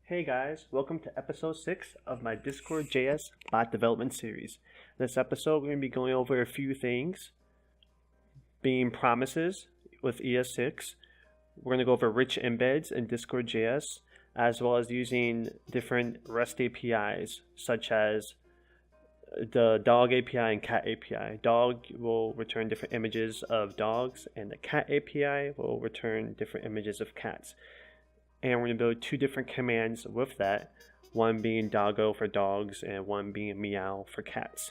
Hey guys, welcome to episode 6 of my Discord.js bot development series. In this episode, we're going to be going over a few things, being promises with ES6. We're going to go over rich embeds in Discord.js, as well as using different REST APIs, such as the dog API and cat API. Dog will return different images of dogs, and the cat API will return different images of cats. And we're going to build two different commands with that, one being doggo for dogs and one being meow for cats.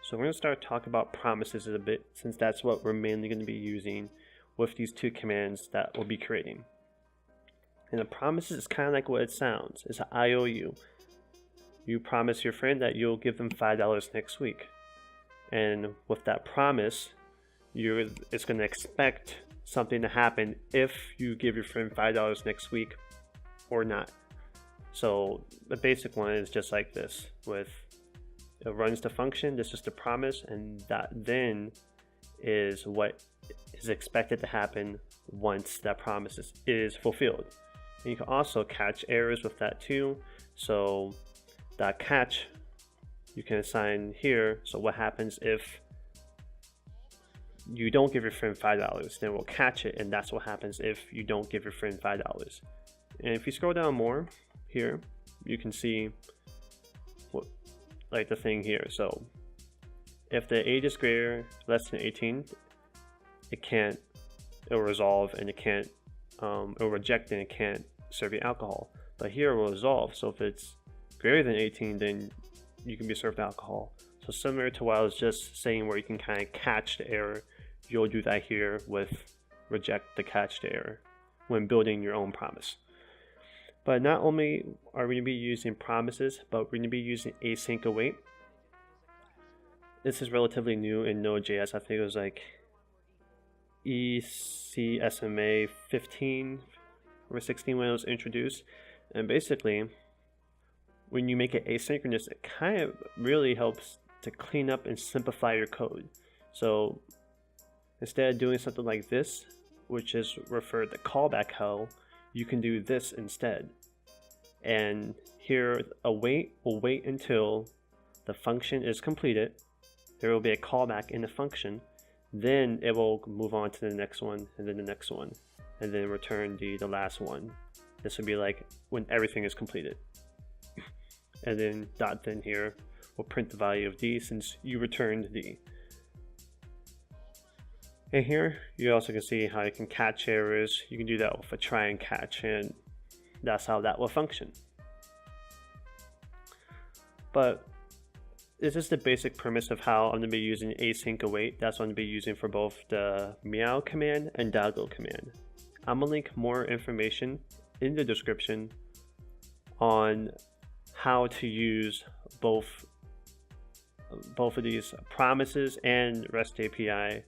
So we're going to start talking about promises a bit, since that's what we're mainly going to be using with these two commands that we'll be creating. And a promise is kind of like what it sounds. It's an IOU. You promise your friend that you'll give them $5 next week. And with that promise, it's going to expect something to happen if you give your friend $5 next week or not. So the basic one is just like this. It runs the function, this is the promise, and that then is what is expected to happen once that promise is fulfilled. And you can also catch errors with that too. So that catch you can assign here. So what happens if you don't give your friend $5, then we'll catch it, and that's what happens if you don't give your friend $5. And if you scroll down more here, you can see the thing here. So if the age is less than 18, it'll resolve, and it'll reject, and it can't serve you alcohol. But here it will resolve. So if it's greater than 18, then you can be served alcohol. So similar to what I was just saying, where you can kind of catch the error, you'll do that here with reject the catch the error when building your own promise. But not only are we going to be using promises, but we're going to be using async await. This is relatively new in node.js. I think it was like ECSMA 15 or 16 when it was introduced. And basically, when you make it asynchronous, it kind of really helps to clean up and simplify your code. So instead of doing something like this, which is referred to callback hell, you can do this instead. And here, await will wait until the function is completed. There will be a callback in the function. Then it will move on to the next one, and then the next one, and then return the last one. This would be like when everything is completed. And then .then here will print the value of D since you returned D. And here you also can see how you can catch errors. You can do that with a try and catch, and that's how that will function. But this is the basic premise of how I'm going to be using async await. That's what I'm going to be using for both the meow command and doggo command. I'm going to link more information in the description on how to use both of these promises and REST API,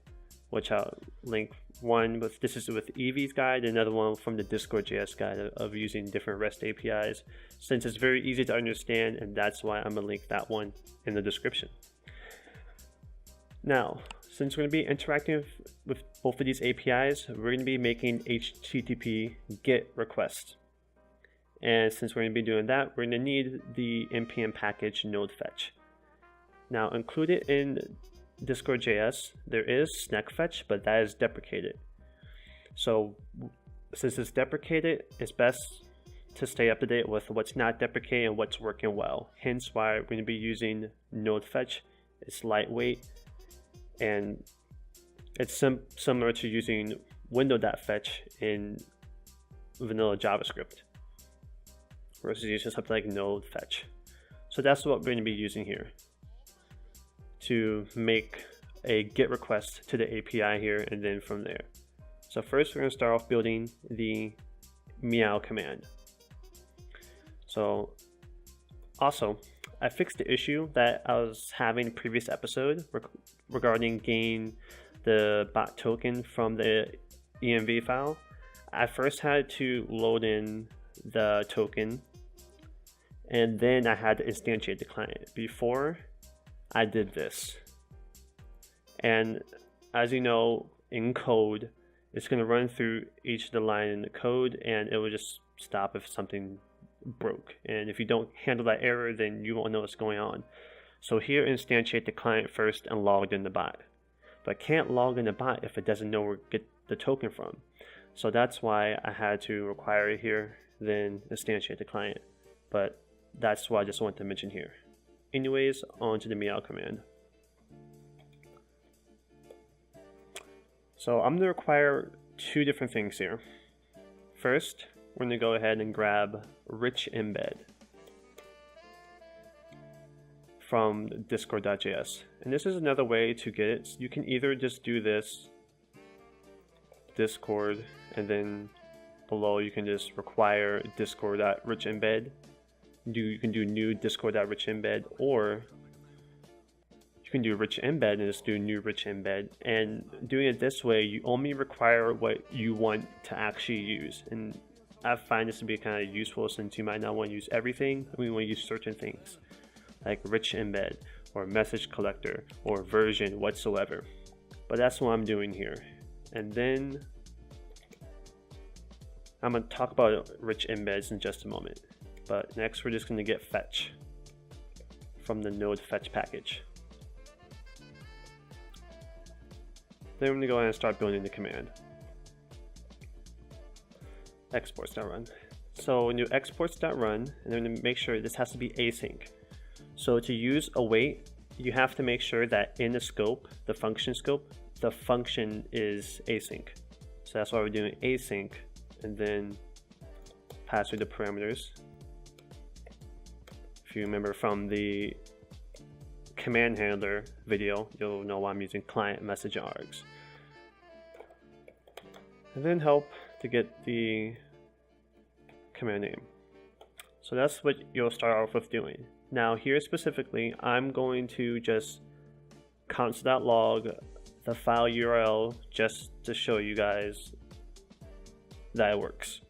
which I'll link one with. This is with Evie's guide, another one from the Discord.js guide of using different REST APIs, since it's very easy to understand, and that's why I'm going to link that one in the description. Now, since we're going to be interacting with both of these APIs, we're going to be making HTTP GET requests. And since we're going to be doing that, we're going to need the npm package node fetch. Now, included in Discord.js, there is snag fetch, but that is deprecated. So since it's deprecated, it's best to stay up to date with what's not deprecated and what's working well. Hence why we're going to be using node fetch. It's lightweight, and it's similar to using window.fetch in vanilla JavaScript versus using something like node fetch. So that's what we're going to be using here to make a GET request to the API here, and then from there. So first we're going to start off building the meow command. So also, I fixed the issue that I was having in the previous episode regarding getting the bot token from the env file. I first had to load in the token, and then I had to instantiate the client. Before I did this, and as you know, in code, it's going to run through each of the line in the code, and it will just stop if something broke. And if you don't handle that error, then you won't know what's going on. So here, instantiate the client first and log in the bot. But I can't log in the bot if it doesn't know where to get the token from. So that's why I had to require it here, then instantiate the client. But that's what I just wanted to mention here. Anyways, on to the meow command. So I'm going to require two different things here. First, we're going to go ahead and grab rich embed from discord.js. And this is another way to get it. You can either just do this discord, and then below you can just require discord.richembed. You can do new discord.richembed, or you can do rich embed and just do new rich embed. And doing it this way, you only require what you want to actually use. And I find this to be kind of useful, since you might not want to use everything. We want to use certain things like rich embed or message collector or version whatsoever. But that's what I'm doing here. And then I'm going to talk about rich embeds in just a moment. But next we're just going to get fetch from the node fetch package. Then we're going to go ahead and start building the command. Exports.run. So when you exports.run, and then make sure this has to be async. So to use await, you have to make sure that in the scope, the function scope, the function is async. So that's why we're doing async, and then pass through the parameters. If you remember from the command handler video, you'll know why I'm using client message args. And then help to get the command name. So that's what you'll start off with doing. Now here specifically, I'm going to just console.log the file URL just to show you guys that it works.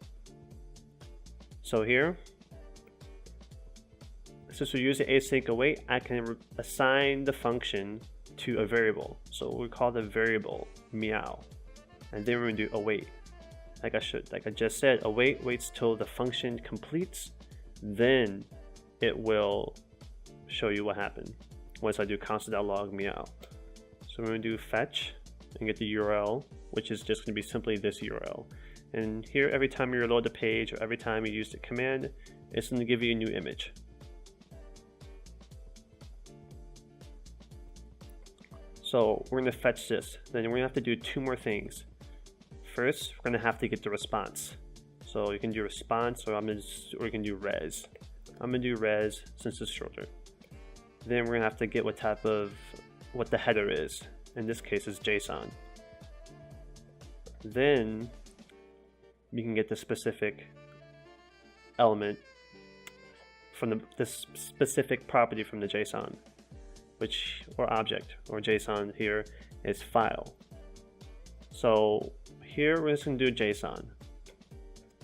So here, since we use the async await, I can assign the function to a variable. So we call the variable meow, and then we're going to do await. Like I just said, await waits till the function completes, then it will show you what happened once I do console.log meow. So we're going to do fetch and get the URL, which is just going to be simply this URL. And here, every time you reload the page or every time you use the command, it's going to give you a new image. So we're going to fetch this. Then we're going to have to do two more things. First, we're going to have to get the response. So you can do response, or you can do res. I'm going to do res since it's shorter. Then we're going to have to get what the header is. In this case, it's JSON. Then you can get the specific element from this specific property from the JSON, or object, or JSON here is file. So here we're just going to do JSON,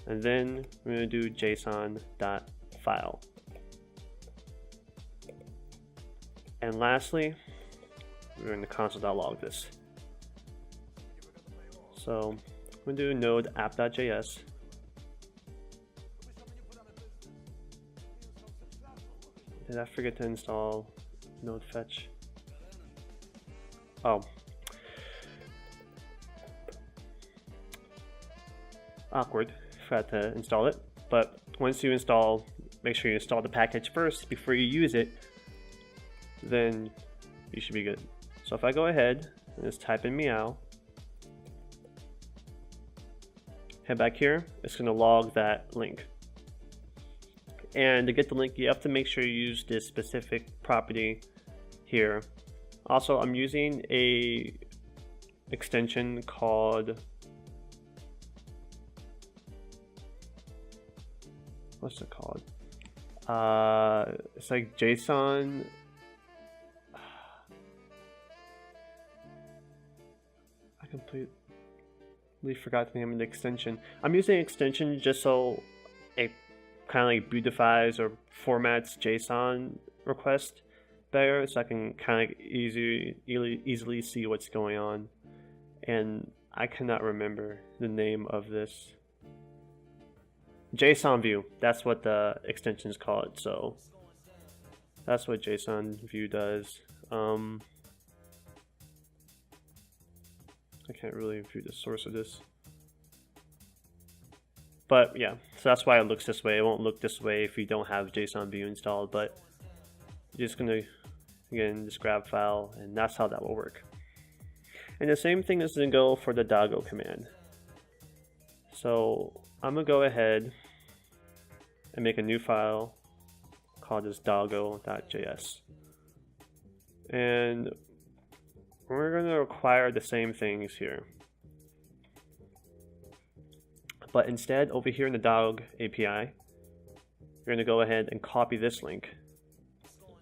and then we're going to do JSON.file. And lastly, we're going to console.log this. So I'm going to do node app.js. Did I forget to install node fetch? Oh. Awkward. Forgot to install it. But once you install, make sure you install the package first before you use it. Then you should be good. So if I go ahead and just type in meow, head back here, it's going to log that link. And to get the link, you have to make sure you use this specific property here. Also, I'm using a extension called, what's it called? It's like JSON. I completely forgot the name of the extension. I'm using an extension just so it kind of like beautifies or formats JSON request better, so I can kind of easily see what's going on. And I cannot remember the name of this JSON view. That's what the extension is called. So that's what JSON view does. I can't really view the source of this. But yeah, so that's why it looks this way. It won't look this way if you don't have JSON view installed, but you're just gonna, again, just grab file, and that's how that will work. And the same thing is gonna go for the doggo command. So I'm gonna go ahead and make a new file called this doggo.js. And we're gonna require the same things here. But instead, over here in the dog API, you're going to go ahead and copy this link.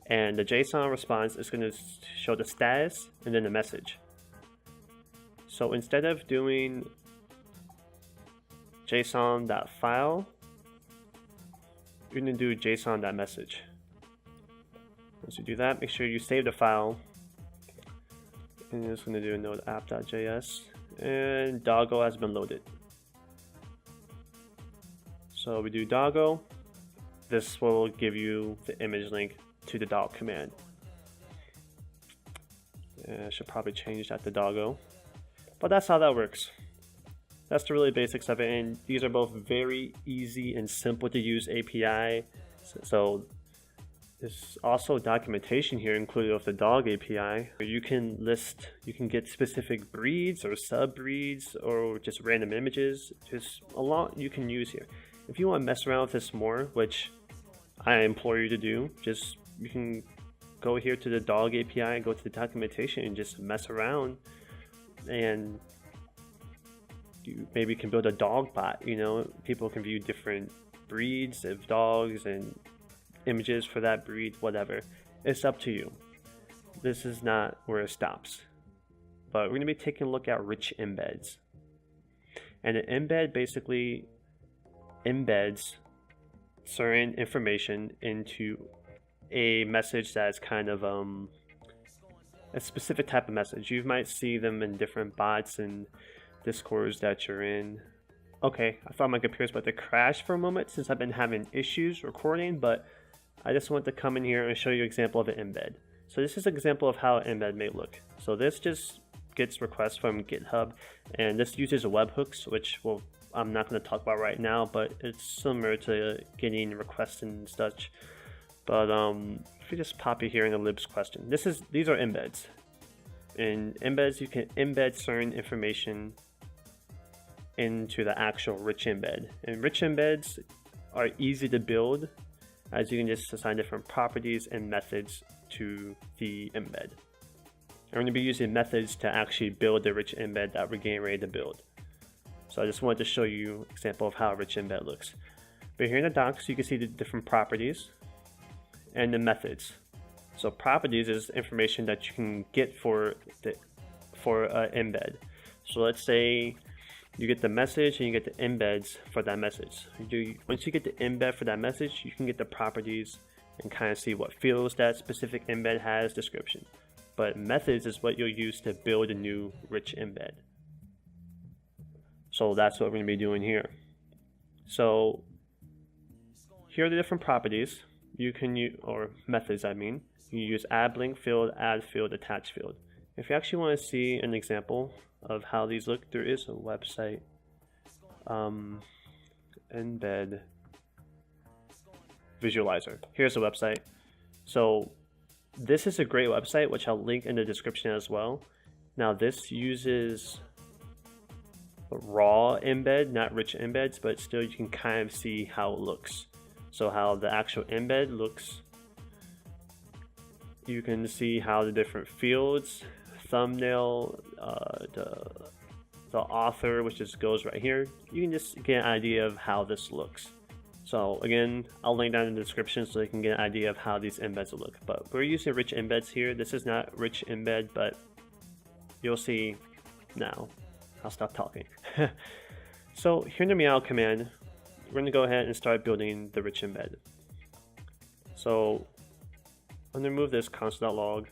And the JSON response is going to show the status and then the message. So instead of doing JSON.file, you're going to do JSON.message. Once you do that, make sure you save the file. And you're just going to do a node app.js. And doggo has been loaded. So we do doggo. This will give you the image link to the dog command. I should probably change that to doggo. But that's how that works. That's the really basics of it. And these are both very easy and simple to use API. So there's also documentation here included with the dog API. You can get specific breeds or sub breeds or just random images. Just a lot you can use here. If you want to mess around with this more, which I implore you to do, you can go here to the dog API, go to the documentation, and just mess around. And you maybe can build a dog bot. People can view different breeds of dogs and images for that breed, whatever. It's up to you. This is not where it stops. But we're going to be taking a look at rich embeds. And an embed basically embeds certain information into a message that's kind of a specific type of message. You might see them in different bots and discords that you're in. Okay, I thought my computer's about to crash for a moment since I've been having issues recording, but I just want to come in here and show you an example of an embed. So this is an example of how an embed may look. So this just gets requests from GitHub, and this uses webhooks, which I'm not going to talk about right now, but it's similar to getting requests and such. But if you just pop it here in the libs question, these are embeds. In embeds, you can embed certain information into the actual rich embed. And rich embeds are easy to build, as you can just assign different properties and methods to the embed. I'm going to be using methods to actually build the rich embed that we're getting ready to build. So I just wanted to show you an example of how a rich embed looks. But here in the docs, you can see the different properties and the methods. So properties is information that you can get for an embed. So let's say you get the message and you get the embeds for that message. Once you get the embed for that message, you can get the properties and kind of see what fields that specific embed has, description. But methods is what you'll use to build a new rich embed. So that's what we're going to be doing here. So here are the different properties you can use, or methods I mean. You use add link field, add field, attach field. If you actually want to see an example of how these look, there is a website, embed visualizer. Here's the website. So this is a great website, which I'll link in the description as well. Now this uses raw embed, not rich embeds, but still you can kind of see how it looks. So how the actual embed looks. You can see how the different fields, thumbnail, the author, which just goes right here. You can just get an idea of how this looks. So again, I'll link down in the description so you can get an idea of how these embeds will look. But we're using rich embeds here. This is not rich embed, but you'll see now. I'll stop talking. So here in the meow command, we're going to go ahead and start building the rich embed. So I'm going to remove this console.log,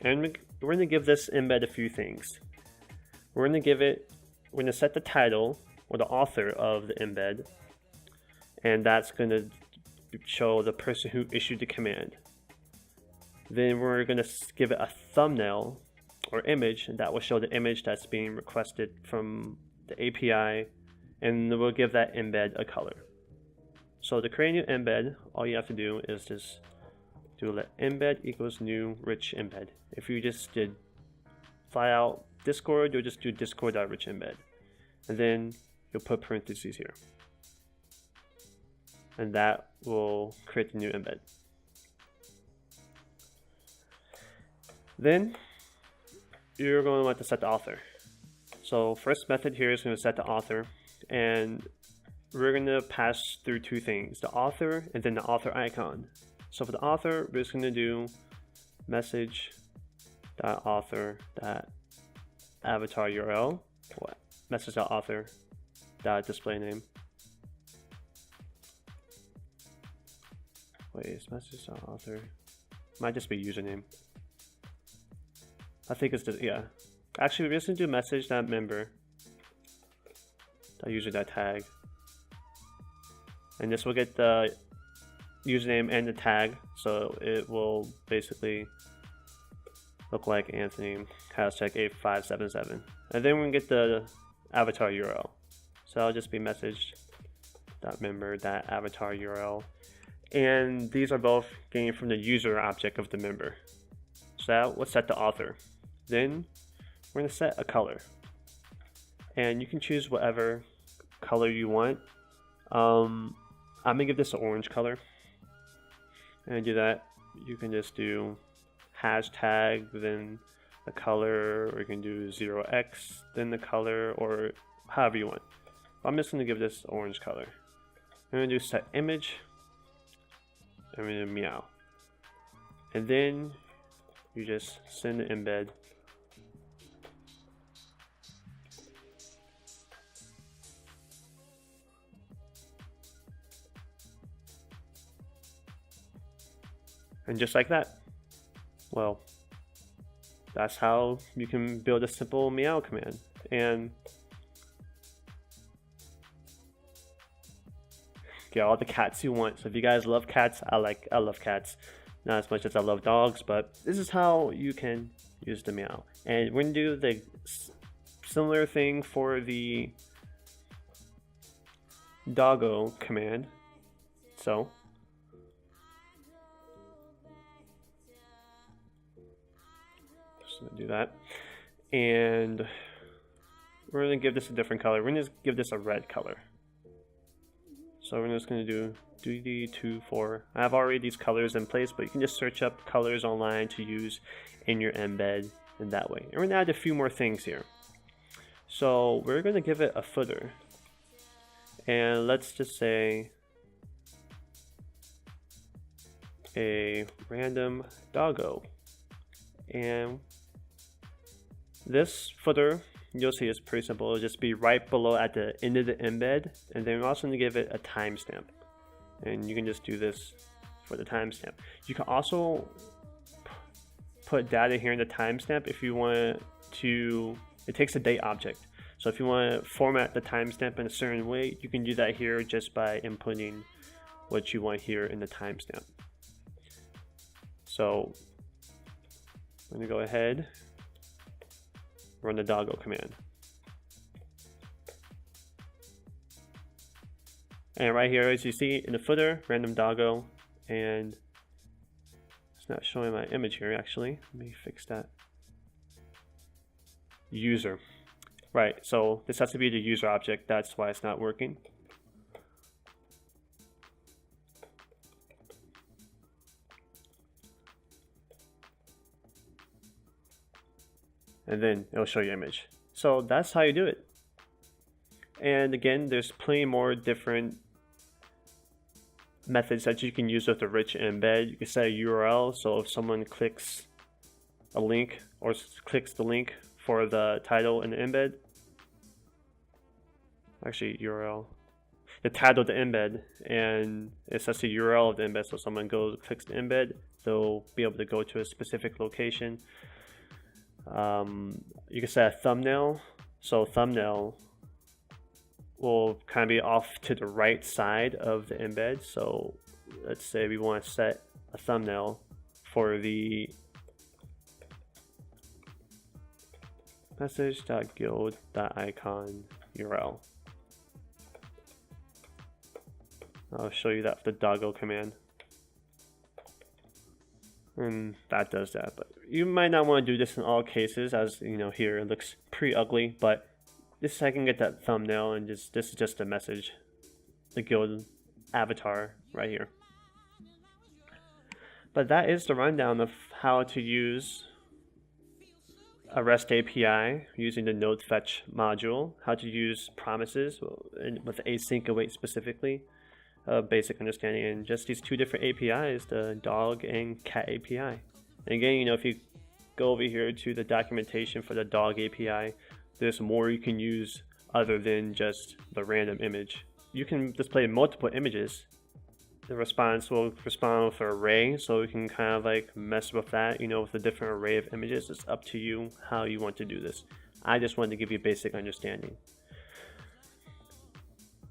and we're going to give this embed a few things. We're going to set the title or the author of the embed and that's going to show the person who issued the command. Then we're going to give it a thumbnail or image, and that will show the image that's being requested from the API, and we'll give that embed a color. So to create a new embed, all you have to do is just do let embed equals new rich embed. If you just did fly out Discord, you'll just do discord.rich embed, and then you'll put parentheses here, and that will create the new embed. Then you're going to want to set the author. So first method here is going to set the author, and we're going to pass through two things, the author and then the author icon. So for the author, we're just going to do message.author.avatar URL, message.author.display name. Wait, is message.author? Might just be username. I think it's just, yeah. Actually, we're just going to do message.member.user.tag. And this will get the username and the tag, so it will basically look like Anthony hashtag 8577. And then we can get the avatar URL. So I'll just be message.member.avatar URL. And these are both gained from the user object of the member. So that will set the author. Then we're going to set a color. And you can choose whatever color you want. I'm going to give this an orange color. And do that, you can just do hashtag, then the color, or you can do 0x, then the color, or however you want. I'm just going to give this orange color. I'm going to do set image. I'm going to meow. And then you just send the embed. And just like that, well, that's how you can build a simple meow command. And get all the cats you want. So if you guys love cats, I love cats. Not as much as I love dogs, but this is how you can use the meow. And we're gonna do the similar thing for the doggo command. So just gonna do that, and we're gonna give this a different color. We're gonna just give this a red color. So we're just gonna do DD24. I have already these colors in place, but you can just search up colors online to use in your embed in that way. And we're gonna add a few more things here. So we're gonna give it a footer, and let's just say a random doggo. And this footer, you'll see, it's pretty simple. It'll just be right below at the end of the embed, and then we're also going to give it a timestamp. And you can just do this for the timestamp. You can also put data here in the timestamp if you want to. It takes a date object. So if you want to format the timestamp in a certain way, you can do that here just by inputting what you want here in the timestamp. So I'm going to go ahead, run the doggo command. And right here, as you see in the footer, random doggo, and it's not showing my image here actually. Let me fix that. User. Right, so this has to be the user object, that's why it's not working. And then it'll show your image. So that's how you do it. And again, there's plenty more different methods that you can use with the rich embed. You can set a URL, so if someone clicks a link or clicks the link for the title in the embed, actually URL, the title of the embed, and it sets the URL of the embed, so someone clicks the embed, they'll be able to go to a specific location. You can set a thumbnail, so thumbnail will kind of be off to the right side of the embed. So let's say we want to set a thumbnail for the message.guild.icon URL. I'll show you that with the doggo command. And that does that, but you might not want to do this in all cases, as you know, here it looks pretty ugly, but this is how I can get that thumbnail, and this is just a message, the guild avatar right here. But that is the rundown of how to use a REST API using the node fetch module, how to use promises with async await specifically, basic understanding, and just these two different APIs, the dog and cat API. And again, you know, if you go over here to the documentation for the dog API, there's more you can use other than just the random image. You can display multiple images. The response will respond with an array, so we can kind of like mess with that, you know, with a different array of images. It's up to you how you want to do this. I just wanted to give you a basic understanding.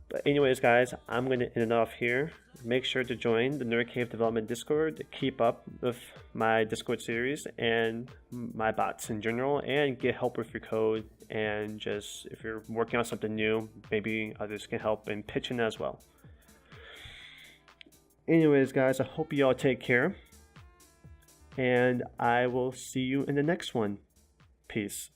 But anyways, guys, I'm going to end it off here. Make sure to join the Nerd Cave Development Discord to keep up with my Discord series and my bots in general, and get help with your code. And just if you're working on something new, maybe others can help in pitching as well. Anyways, guys, I hope you all take care, and I will see you in the next one. Peace.